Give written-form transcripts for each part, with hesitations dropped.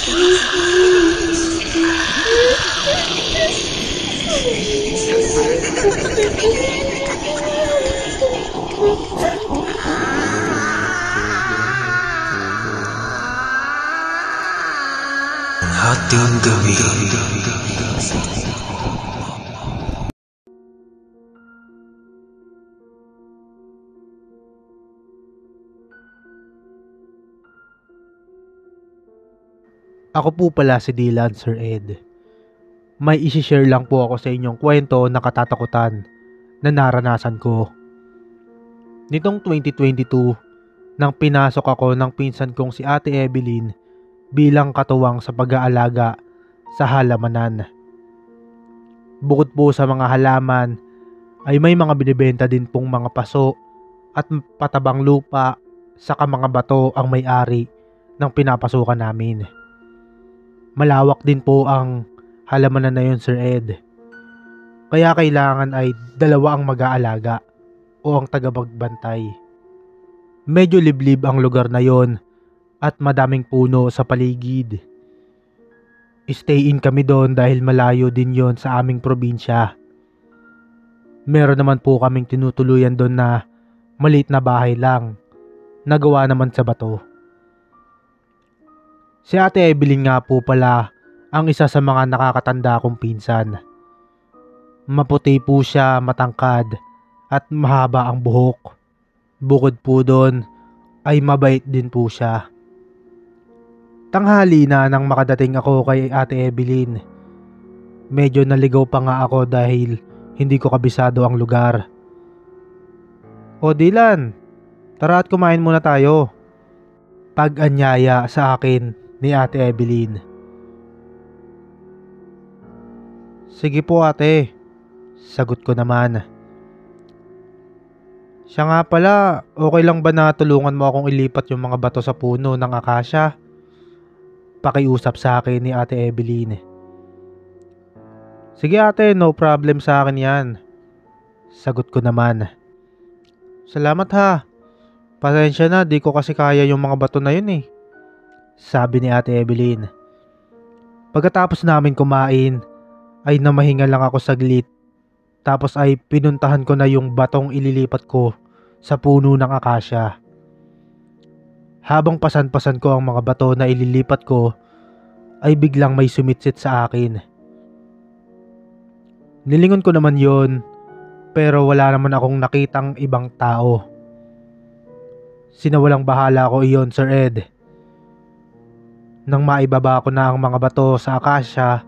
Hating gabi. Ako po pala si Dylan, Sir Ed. May isi-share lang po ako sa inyong kwento na katatakutan na naranasan ko. Nitong 2022, nang pinasok ako ng pinsan kong si Ate Evelyn bilang katuwang sa pag-aalaga sa halamanan. Bukod po sa mga halaman, ay may mga binibenta din pong mga paso at patabang lupa saka mga bato ang may-ari ng pinapasukan namin. Malawak din po ang halamanan na yun, Sir Ed. Kaya kailangan ay dalawa ang mag-aalaga o ang tagapagbantay. Medyo liblib ang lugar na yon at madaming puno sa paligid. Stay in kami doon dahil malayo din yon sa aming probinsya. Meron naman po kaming tinutuluyan doon na maliit na bahay lang, nagawa naman sa bato. Si Ate Evelyn nga po pala ang isa sa mga nakakatanda kong pinsan. Maputi po siya, matangkad at mahaba ang buhok. Bukod po doon ay mabait din po siya. Tanghali na nang makadating ako kay Ate Evelyn. Medyo naligaw pa nga ako dahil hindi ko kabisado ang lugar. O Dylan, tara at kumain muna tayo. Pag-anyaya sa akin ni Ate Evelyn. Sige po ate, sagot ko naman. Siya nga pala, okay lang ba na tulungan mo akong ilipat yung mga bato sa puno ng akasya? Pakiusap sa akin ni Ate Evelyn. Sige ate, no problem sa akin yan. Sagot ko naman. Salamat ha. Pasensya na, di ko kasi kaya yung mga bato na yun eh. Sabi ni Ate Evelyn. Pagkatapos namin kumain, ay namahinga lang ako saglit. Tapos ay pinuntahan ko na yung batong ililipat ko sa puno ng akasya. Habang pasan-pasan ko ang mga bato na ililipat ko, ay biglang may sumitsit sa akin. Nilingon ko naman yon, pero wala naman akong nakitang ibang tao. Sinawalang bahala ko iyon, Sir Ed. Nang maibaba ko na ang mga bato sa akasya,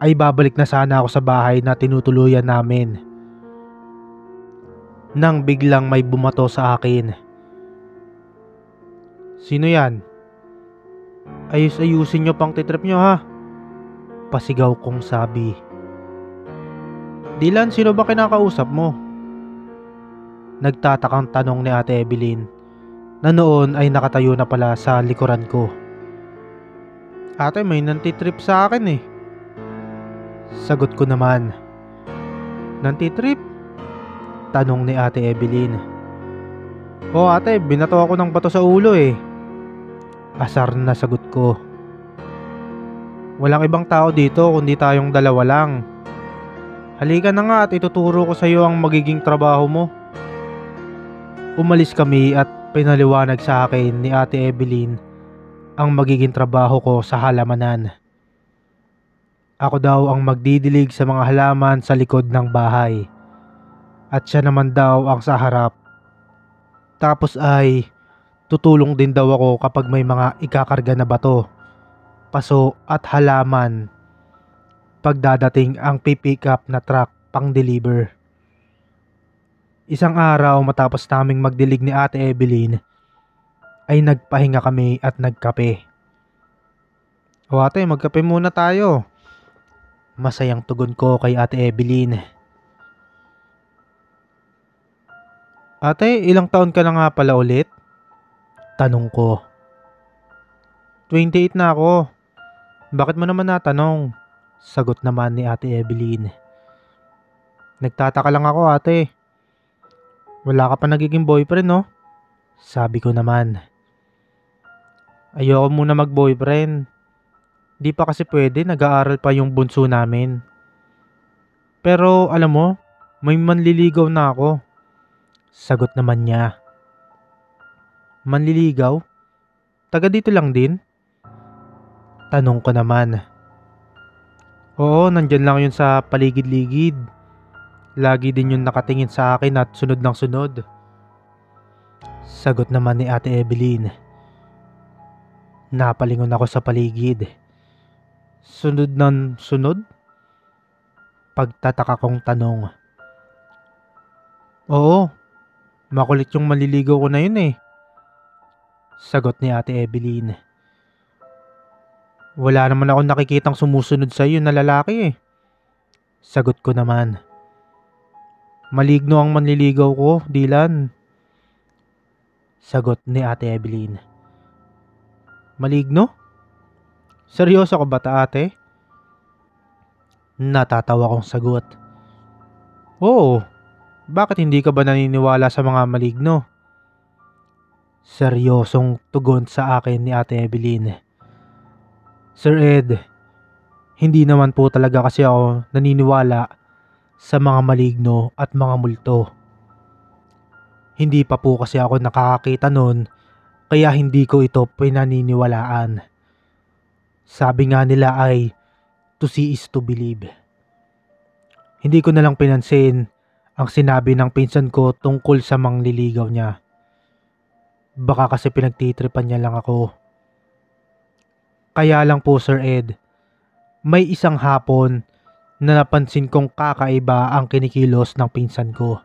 ay babalik na sana ako sa bahay na tinutuluyan namin. Nang biglang may bumato sa akin. Sino yan? Ayus-ayusin nyo pang titrip nyo ha? Pasigaw kong sabi. Dylan, sino ba kinakausap mo? Nagtatakang tanong ni Ate Evelyn na noon ay nakatayo na pala sa likuran ko. Ate, may nantitrip sa akin eh. Sagot ko naman. Nantitrip? Tanong ni Ate Evelyn. O ate, binato ako ng bato sa ulo eh. Asar na sagot ko. Walang ibang tao dito kundi tayong dalawa lang. Halika na nga at ituturo ko sa iyo ang magiging trabaho mo. Umalis kami at pinaliwanag sa akin ni Ate Evelyn ang magiging trabaho ko sa halamanan. Ako daw ang magdidilig sa mga halaman sa likod ng bahay. At siya naman daw ang sa harap. Tapos ay tutulong din daw ako kapag may mga ikakarga na bato, paso at halaman pagdadating ang pipick up na truck pang deliver. Isang araw matapos naming magdilig ni Ate Evelyn ay nagpahinga kami at nagkape. O ate, magkape muna tayo. Masayang tugon ko kay Ate Evelyn. Ate, ilang taon ka na nga pala ulit? Tanong ko. 28 na ako. Bakit mo naman natanong? Sagot naman ni Ate Evelyn. Nagtataka lang ako ate. Wala ka pa nagiging boyfriend no? Sabi ko naman. Ayoko muna mag-boyfriend. Di pa kasi pwede, nag-aaral pa yung bunso namin. Pero alam mo, may manliligaw na ako. Sagot naman niya. Manliligaw? Taga dito lang din? Tanong ko naman. Oo, nandyan lang yun sa paligid-ligid. Lagi din yung nakatingin sa akin at sunod ng sunod. Sagot naman ni Ate Evelyn. Napalingon ako sa paligid. Sunod ng sunod? Pagtataka kong tanong. Oo, makulit yung maliligaw ko na yun eh. Sagot ni Ate Evelyn. Wala naman ako nakikitang sumusunod sa iyo na lalaki eh. Sagot ko naman. Maligno ang manliligaw ko, Dylan. Sagot ni Ate Evelyn. Maligno? Seryoso ka ba ate? Natatawa kong sagot. Oo, bakit hindi ka ba naniniwala sa mga maligno? Seryosong tugon sa akin ni Ate Evelyn. Sir Ed, hindi naman po talaga kasi ako naniniwala sa mga maligno at mga multo. Hindi pa po kasi ako nakakakita nun, kaya hindi ko ito pinaniniwalaan. Sabi nga nila ay to see is to believe. Hindi ko na lang pinansin ang sinabi ng pinsan ko tungkol sa mangliligaw niya. Baka kasi pinagtitripan niya lang ako. Kaya lang po Sir Ed, may isang hapon na napansin kong kakaiba ang kinikilos ng pinsan ko.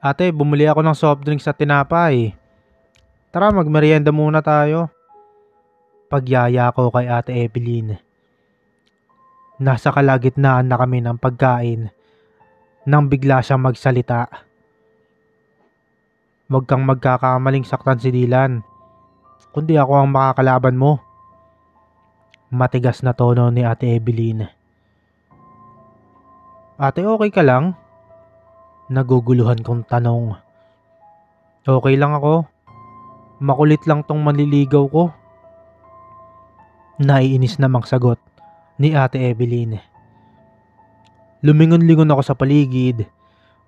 Ate, bumili ako ng soft drinks at tinapay. Tara, magmerienda muna tayo. Pagyaya ko kay Ate Evelyn. Nasa kalagitnaan na kami ng pagkain nang bigla siyang magsalita. Huwag kang magkakamaling saktan si Dylan, kundi ako ang makakalaban mo. Matigas na tono ni Ate Evelyn. Ate, okay ka lang? Naguguluhan kong tanong. Okay lang ako. Makulit lang tong manliligaw ko. Naiinis namang sagot ni Ate Evelyn. Lumingon-lingon ako sa paligid,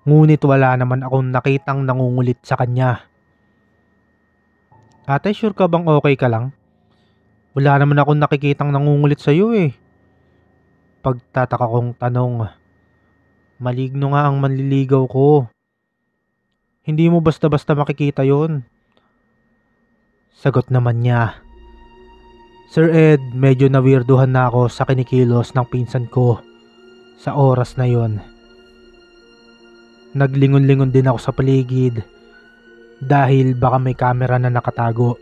ngunit wala naman akong nakitang nangungulit sa kanya. Ate, sure ka bang okay ka lang? Wala naman akong nakikitang nangungulit sa iyo eh. Pagtataka kong tanong. Maligno nga ang manliligaw ko. Hindi mo basta-basta makikita yon. Sagot naman niya. Sir Ed, medyo nawirduhan na ako sa kinikilos ng pinsan ko sa oras na yon. Naglingon-lingon din ako sa paligid dahil baka may camera na nakatago.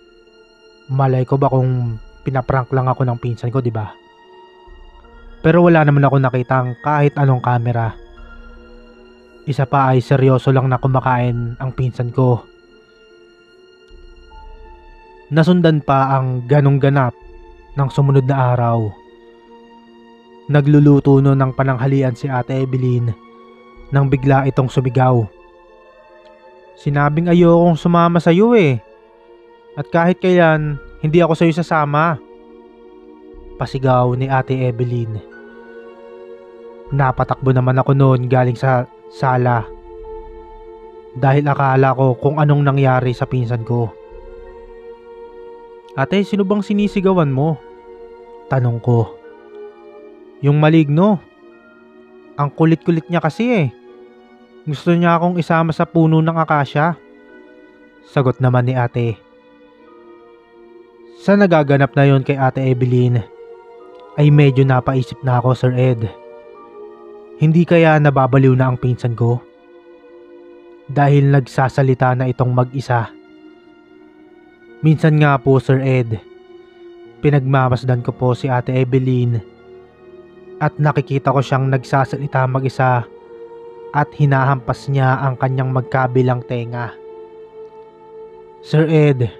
Malay ko ba kung pinaprank lang ako ng pinsan ko, di ba? Pero wala naman ako nakitang kahit anong camera. Isa pa ay seryoso lang na kumakain ang pinsan ko. Nasundan pa ang ganong ganap ng sumunod na araw. Nagluluto no ng pananghalian si Ate Evelyn nang bigla itong sumigaw. Sinabing ayokong sumama sa iyo eh. At kahit kailan, hindi ako sa iyo sasama. Pasigaw ni Ate Evelyn. Napatakbo naman ako noon galing sa sala dahil akala ko kung anong nangyari sa pinsan ko. Ate, sino bang sinisigawan mo? Tanong ko. Yung maligno. Ang kulit-kulit niya kasi eh. Gusto niya akong isama sa puno ng akasya. Sagot naman ni ate. Sa nagaganap na yon kay Ate Evelyn ay medyo napaisip na ako, Sir Ed. Hindi kaya nababaliw na ang pinsan ko? Dahil nagsasalita na itong mag-isa. Minsan nga po, Sir Ed, pinagmamasdan ko po si Ate Evelyn at nakikita ko siyang nagsasalita mag-isa at hinahampas niya ang kanyang magkabilang tenga. Sir Ed,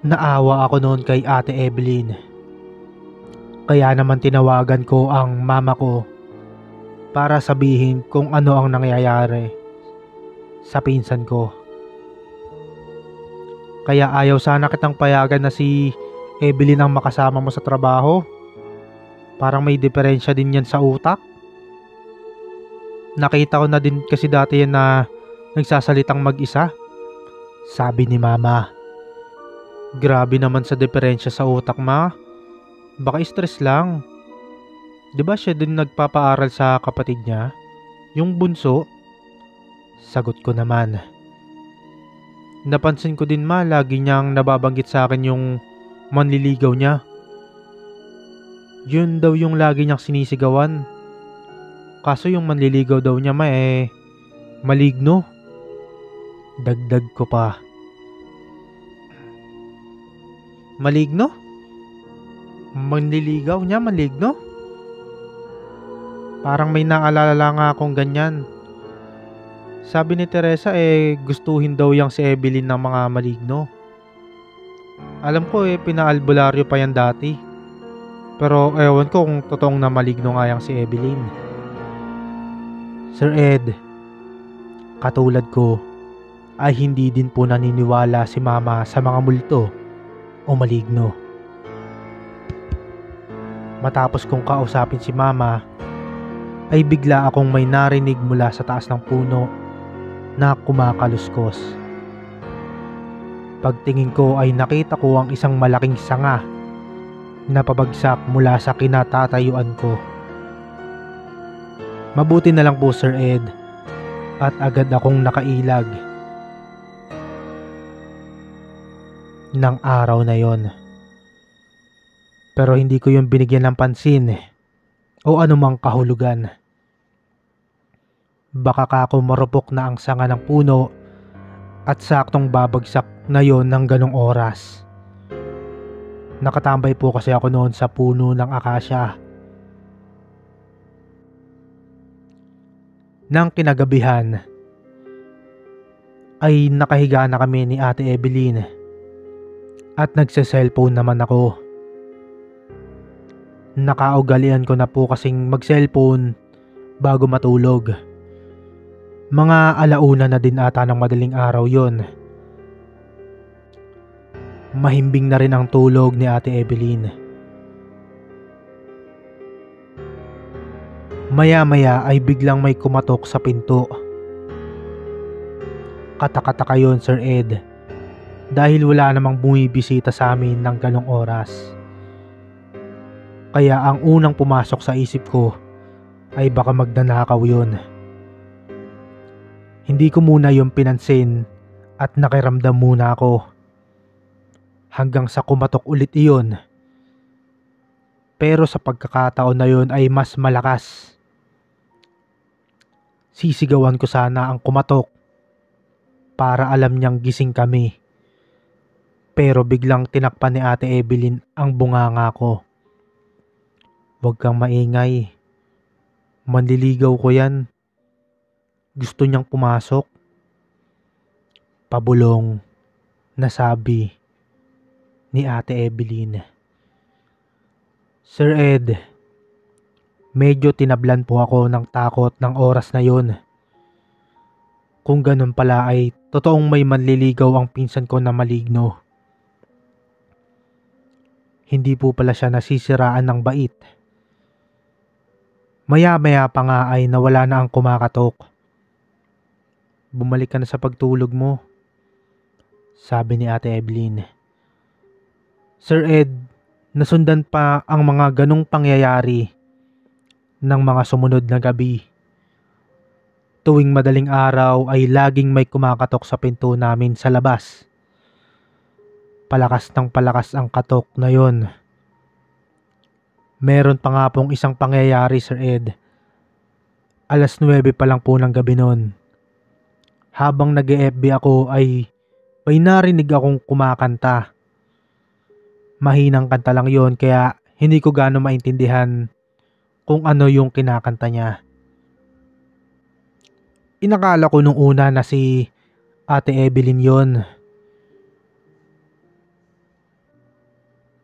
naawa ako noon kay Ate Evelyn. Kaya naman tinawagan ko ang mama ko para sabihin kung ano ang nangyayari sa pinsan ko. Kaya ayaw sana kitang payagan na si Evelyn ang makasama mo sa trabaho. Parang may diferensya din yan sa utak. Nakita ko na din kasi dati yan na nagsasalitang mag-isa. Sabi ni mama. Grabe naman sa diferensya sa utak, ma. Baka stress lang. 'Di ba siya din nagpapaaral sa kapatid niya? Yung bunso? Sagot ko naman. Napansin ko din, ma, lagi niyang nababanggit sa akin yung manliligaw niya. Yun daw yung lagi niyang sinisigawan. Kaso yung manliligaw daw niya, ma, maligno. Dagdag ko pa. Maligno? Manliligaw niya, maligno? Parang may naalala lang akong ganyan. Sabi ni Teresa gustuhin daw yang si Evelyn ng mga maligno. Alam ko pinaalbularyo pa yan dati. Pero ewan ko kung totoong na maligno nga yang si Evelyn. Sir Ed, katulad ko ay hindi din po naniniwala si mama sa mga multo o maligno. Matapos kong kausapin si mama, ay bigla akong may narinig mula sa taas ng puno na kumakaluskos. Pagtingin ko ay nakita ko ang isang malaking sanga na pabagsak mula sa kinatatayuan ko. Mabuti na lang po, Sir Ed, at agad akong nakailag ng araw na yon. Pero hindi ko yung binigyan ng pansin o anumang kahulugan. Baka kako marupok na ang sanga ng puno at saktong babagsak na yon ng ganong oras. Nakatambay po kasi ako noon sa puno ng akasya. Nang kinagabihan ay nakahiga na kami ni Ate Evelyn at nagse-cellphone naman ako. Nakaugalian ko na po kasing mag-cellphone bago matulog. Mga alauna na din ata ng madaling araw yon. Mahimbing na rin ang tulog ni Ate Evelyn. Maya-maya ay biglang may kumatok sa pinto. Katakataka yun, Sir Ed, dahil wala namang bumibisita sa amin ng ganong oras. Kaya ang unang pumasok sa isip ko ay baka magnanakaw yun. Hindi ko muna yung pinansin at nakiramdam muna ako. Hanggang sa kumatok ulit iyon. Pero sa pagkakataon na yun ay mas malakas. Sisigawan ko sana ang kumatok para alam niyang gising kami. Pero biglang tinakpan ni Ate Evelyn ang bunganga ko. Huwag kang maingay. Manliligaw ko yan. Gusto niyang pumasok. Pabulong na sabi ni Ate Evelyn. Sir Ed, medyo tinablan po ako ng takot ng oras na yon. Kung ganun pala ay totoong may manliligaw ang pinsan ko na maligno. Hindi po pala siya nasisiraan ng bait. Maya-maya pa nga ay nawala na ang kumakatok. Bumalik ka na sa pagtulog mo, sabi ni Ate Evelyn. Sir Ed, nasundan pa ang mga ganong pangyayari ng mga sumunod na gabi. Tuwing madaling araw ay laging may kumakatok sa pinto namin sa labas. Palakas ng palakas ang katok na yon. Meron pa nga pong isang pangyayari, Sir Ed. 9:00 pa lang po ng gabi noon. Habang nag-FB ako ay may narinig akong kumakanta. Mahinang kanta lang yon kaya hindi ko gaano maintindihan kung ano yung kinakanta niya. Inakala ko nung una na si Ate Evelyn yon.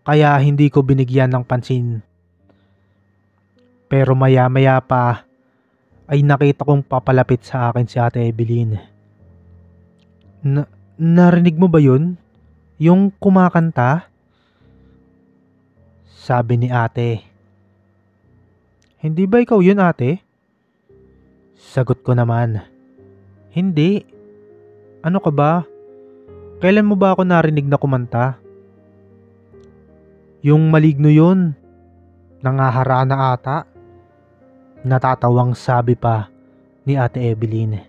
Kaya hindi ko binigyan ng pansin. Pero maya-maya pa ay nakita kong papalapit sa akin si Ate Evelyn. Narinig mo ba yun? Yung kumakanta? Sabi ni ate. Hindi ba ikaw yun, ate? Sagot ko naman. Hindi. Ano ka ba? Kailan mo ba ako narinig na kumanta? Yung maligno yun. Nangaharana ata. Natatawang sabi pa ni Ate Evelyn.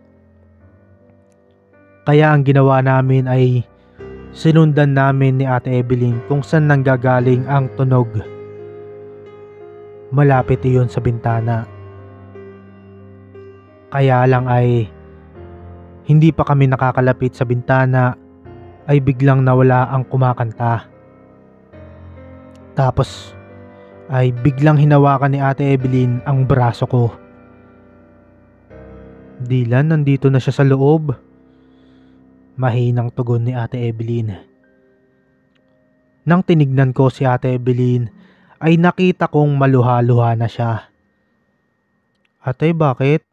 Kaya ang ginawa namin ay sinundan namin ni Ate Evelyn kung saan nanggagaling ang tunog. Malapit iyon sa bintana. Kaya lang ay hindi pa kami nakakalapit sa bintana ay biglang nawala ang kumakanta. Tapos ay biglang hinawakan ni Ate Evelyn ang braso ko. Dylan, nandito na siya sa loob. Mahinang tugon ni Ate Evelyn. Nang tinignan ko si Ate Evelyn ay nakita kong maluha-luha na siya. Ate, bakit?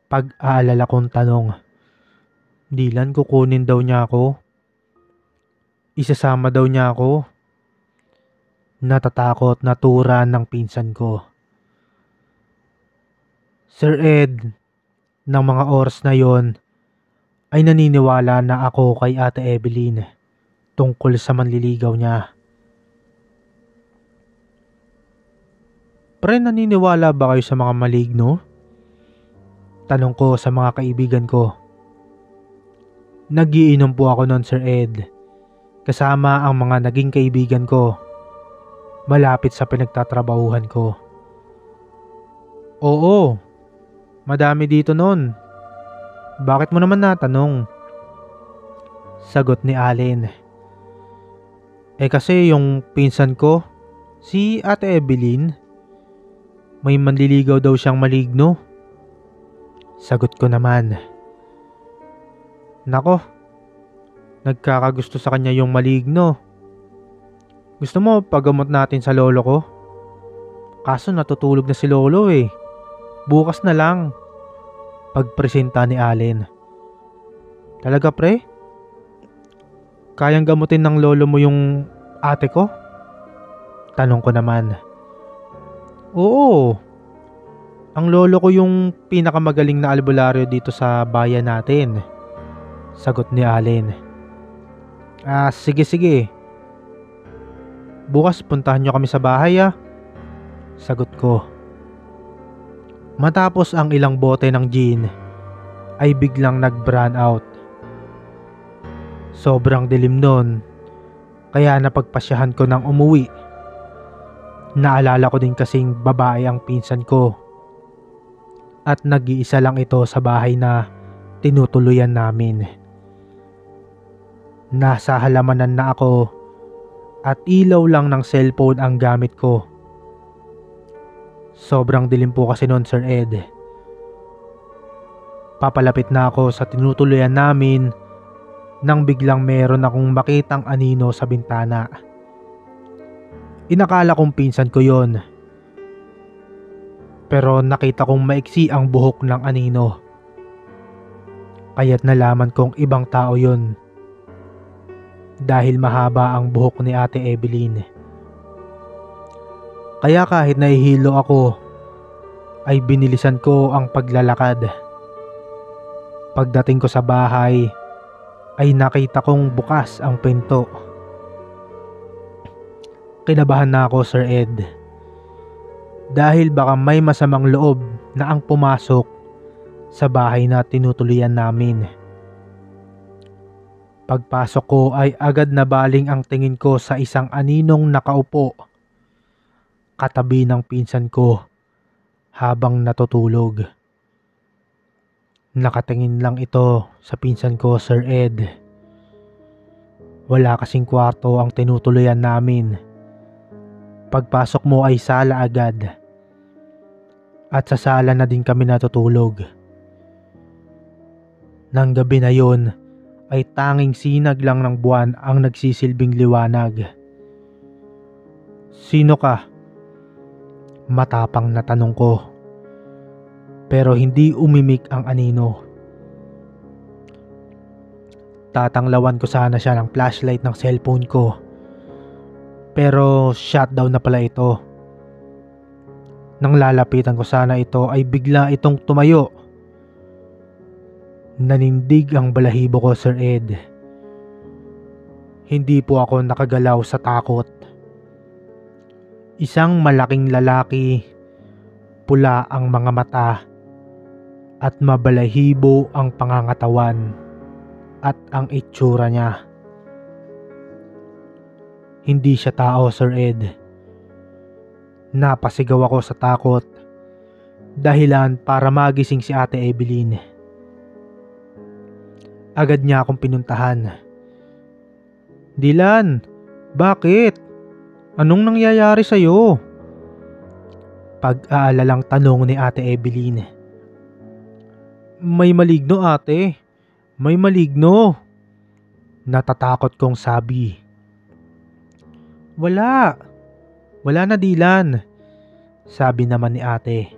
Pag-aalala kong tanong. Dylan, kukunin daw niya ako. Isasama daw niya ako. Natatakot na tura ng pinsan ko. Sir Ed, ng mga oras na yon ay naniniwala na ako kay Ate Evelyn tungkol sa manliligaw niya. Pre, naniniwala ba kayo sa mga maligno? Tanong ko sa mga kaibigan ko. Nagiinom po ako noon, Sir Ed, kasama ang mga naging kaibigan ko malapit sa pinagtatrabahuhan ko. Oo, madami dito noon. Bakit mo naman natanong? Sagot ni Allen. Kasi yung pinsan ko, si Ate Evelyn, may manliligaw daw siyang maligno. Sagot ko naman. Nako, nagkakagusto sa kanya yung maligno. Gusto mo pagamot natin sa lolo ko? Kaso natutulog na si lolo eh. Bukas na lang. Pagpresenta ni Allen. Talaga pre? Kayang gamutin ng lolo mo yung ate ko? Tanong ko naman. Oo. Ang lolo ko yung pinakamagaling na albularyo dito sa bayan natin. Sagot ni Allen. Sige. Bukas puntahan nyo kami sa bahay Sagot ko. Matapos ang ilang bote ng gin ay biglang nag-brown out. Sobrang dilim nun, kaya napagpasyahan ko ng umuwi. Naalala ko din kasing babae ang pinsan ko at nag-iisa lang ito sa bahay na tinutuluyan namin. Nasa halamanan na ako at ilaw lang ng cellphone ang gamit ko. Sobrang dilim po kasi noon, Sir Ed. Papalapit na ako sa tinutuluyan namin nang biglang meron akong makitang anino sa bintana. Inakala kong pinsan ko yon. Pero nakita kong maiksi ang buhok ng anino. Kaya't nalaman kong ibang tao yon. Dahil mahaba ang buhok ni Ate Evelyn. Kaya kahit nahihilo ako, ay binilisan ko ang paglalakad. Pagdating ko sa bahay, ay nakita kong bukas ang pinto. Kinabahan na ako, Sir Ed. Dahil baka may masamang loob na ang pumasok sa bahay na tinutuluyan namin. Pagpasok ko ay agad na baling ang tingin ko sa isang aninong nakaupo katabi ng pinsan ko habang natutulog. Nakatingin lang ito sa pinsan ko, Sir Ed. Wala kasing kwarto ang tinutuluyan namin. Pagpasok mo ay sala agad. At sa sala na din kami natutulog. Nang gabi na yon ay tanging sinag lang ng buwan ang nagsisilbing liwanag. Sino ka? Matapang na tanong ko. Pero hindi umimik ang anino. Tatanglawan ko sana siya ng flashlight ng cellphone ko. Pero shutdown na pala ito. Nang lalapitan ko sana ito ay bigla itong tumayo. Nanindig ang balahibo ko, Sir Ed. Hindi po ako nakagalaw sa takot. Isang malaking lalaki, pula ang mga mata at mabalahibo ang pangangatawan at ang itsura niya. Hindi siya tao, Sir Ed. Napasigaw ako sa takot, dahilan para magising si Ate Evelyn. Agad niya akong pinuntahan. Dylan, bakit? Anong nangyayari sa'yo? Pag-aalalang tanong ni Ate Evelyn. May maligno, ate. May maligno. Natatakot kong sabi. Wala na, Dylan, sabi naman ni ate.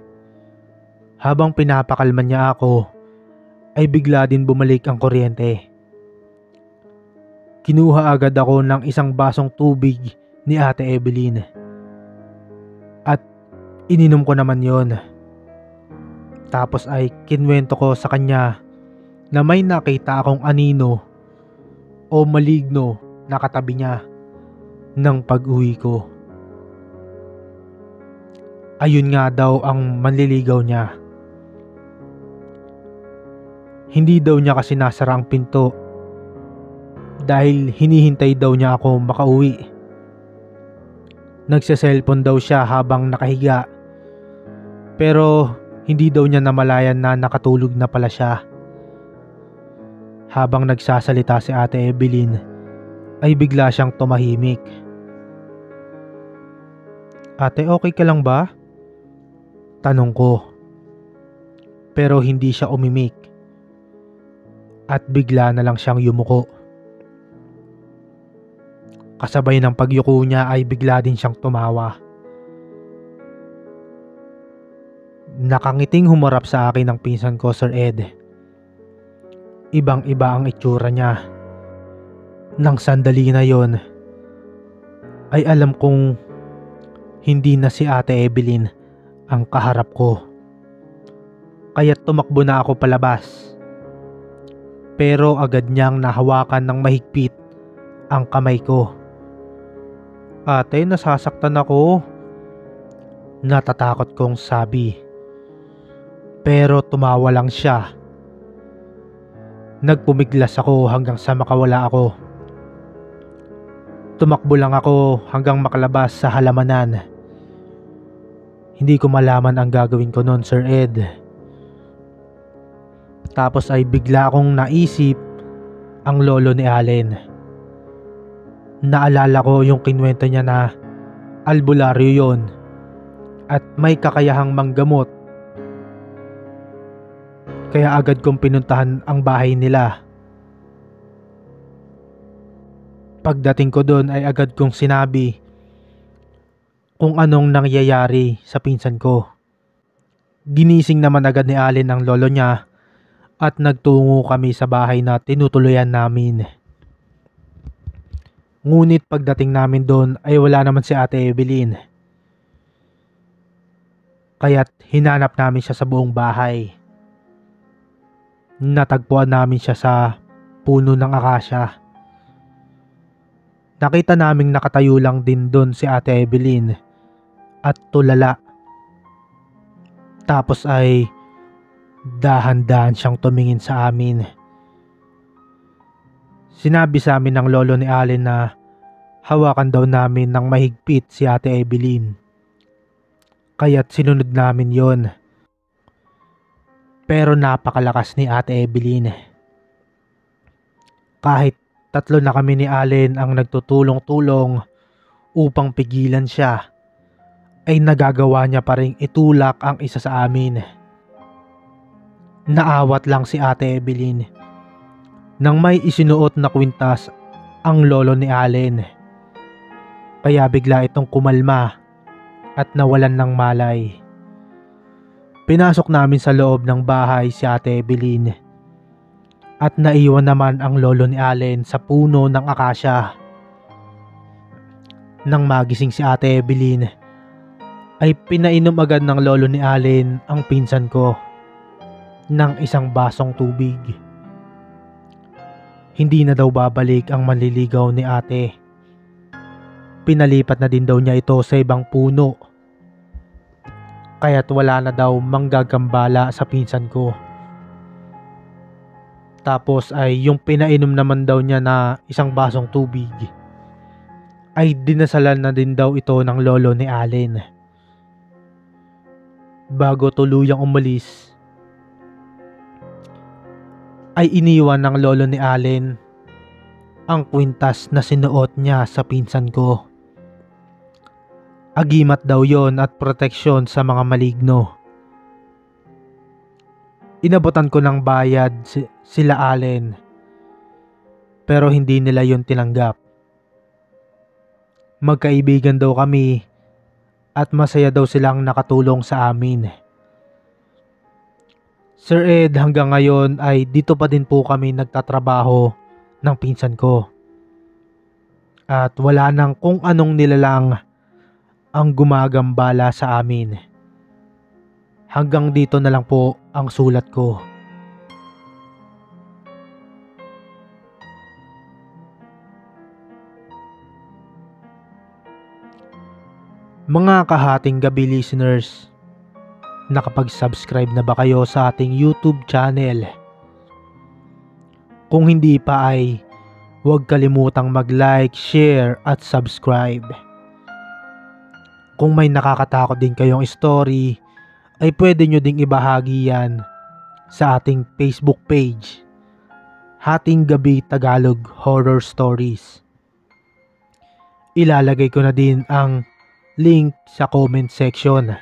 Habang pinapakalman niya ako, ay bigla din bumalik ang kuryente. Kinuha agad ako ng isang basong tubig ni Ate Evelyn. At ininom ko naman yon. Tapos ay kinwento ko sa kanya na may nakita akong anino o maligno na katabi niya ng pag-uwi ko. Ayun nga daw ang manliligaw niya. Hindi daw niya kasi nasara ang pinto dahil hinihintay daw niya ako makauwi. Nagse-cellphone daw siya habang nakahiga, pero hindi daw niya namalayan na nakatulog na pala siya. Habang nagsasalita si Ate Evelyn ay bigla siyang tumahimik. Ate, okay ka lang ba? Tanong ko. Pero hindi siya umimik. At bigla na lang siyang yumuko. Kasabay ng pagyuko niya ay bigla din siyang tumawa. Nakangiting humarap sa akin ang pinsan ko, Sir Ed. Ibang-iba ang itsura niya. Nang sandali na yon, ay alam kong hindi na si Ate Evelyn ang kaharap ko. Kaya't tumakbo na ako palabas. Pero agad niyang nahawakan ng mahigpit ang kamay ko. Ate, nasasaktan ako. Natatakot kong sabi. Pero tumawa lang siya. Nagpumiglas ako hanggang sa makawala ako. Tumakbo lang ako hanggang makalabas sa halamanan. Hindi ko malaman ang gagawin ko noon, Sir Ed. Tapos ay bigla akong naisip ang lolo ni Allen. Naalala ko yung kinwento niya na albularyo yon at may kakayahang manggamot. Kaya agad kong pinuntahan ang bahay nila. Pagdating ko doon ay agad kong sinabi kung anong nangyayari sa pinsan ko. Ginising naman agad ni Allen ang lolo niya at nagtungo kami sa bahay na tinutuluyan namin. Ngunit pagdating namin doon ay wala naman si Ate Evelyn. Kaya't hinanap namin siya sa buong bahay. Natagpuan namin siya sa puno ng akasya. Nakita naming nakatayo lang din doon si Ate Evelyn at tulala. Tapos ay dahan-dahan siyang tumingin sa amin. Sinabi sa amin ng lolo ni Allen na hawakan daw namin ng mahigpit si Ate Evelyn. Kaya't sinunod namin yon. Pero napakalakas ni Ate Evelyn. Kahit 3 na kami ni Allen ang nagtutulong-tulong upang pigilan siya, ay nagagawa niya pa ring itulak ang isa sa amin. Naawat lang si Ate Evelyn nang may isinuot na kwintas ang lolo ni Allen. Kaya bigla itong kumalma at nawalan ng malay. Pinasok namin sa loob ng bahay si Ate Evelyn at naiwan naman ang lolo ni Allen sa puno ng akasya. Nang magising si Ate Evelyn, ay pinainom agad ng lolo ni Allen ang pinsan ko ng isang basong tubig. Hindi na daw babalik ang manliligaw ni ate. Pinalipat na din daw niya ito sa ibang puno. Kaya't wala na daw manggagambala sa pinsan ko. Tapos ay yung pinainom naman daw niya na isang basong tubig ay dinasalan na din daw ito ng lolo ni Allen. Bago tuluyang umalis, ay iniwan ng lolo ni Allen ang kwintas na sinuot niya sa pinsan ko. Agimat daw yon at proteksyon sa mga maligno. Inabutan ko ng bayad sila Allen, pero hindi nila yon tinanggap. Magkaibigan daw kami at masaya daw silang nakatulong sa amin. Sir Ed, hanggang ngayon ay dito pa din po kami nagtatrabaho ng pinsan ko. At wala nang kung anong nilalang ang gumagambala sa amin. Hanggang dito na lang po ang sulat ko. Mga kahating gabi listeners, nakapag-subscribe na ba kayo sa ating YouTube channel? Kung hindi pa ay huwag kalimutang mag-like, share at subscribe. Kung may nakakatakot din kayong story, ay pwede nyo ding ibahagi yan sa ating Facebook page, Hating Gabi Tagalog Horror Stories. Ilalagay ko na din ang link sa comment section.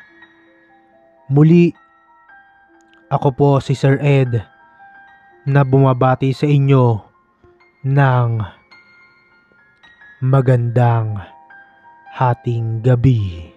Muli, ako po si Sir Ed na bumabati sa inyo ng magandang hating gabi.